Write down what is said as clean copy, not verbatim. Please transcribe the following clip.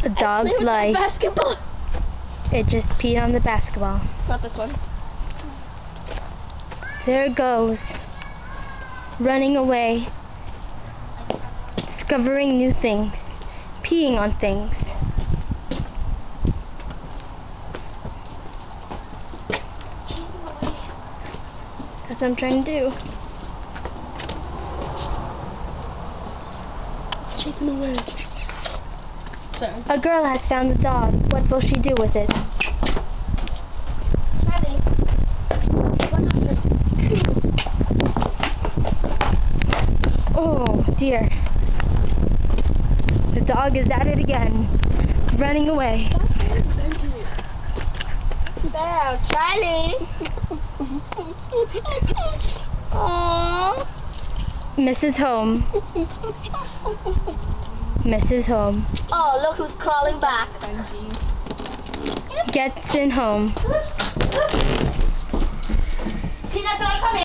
A dog's life. Basketball. It just peed on the basketball. Not this one. There it goes. Running away. Discovering new things. Peeing on things. That's what I'm trying to do. Chase him away. Sorry. A girl has found the dog. What will she do with it? Oh dear. The dog is at it again. Running away. There, Charlie. Aww. Mrs. Home. Mrs. Home. Oh, look who's crawling back. Gets in home. Tina, can I come in?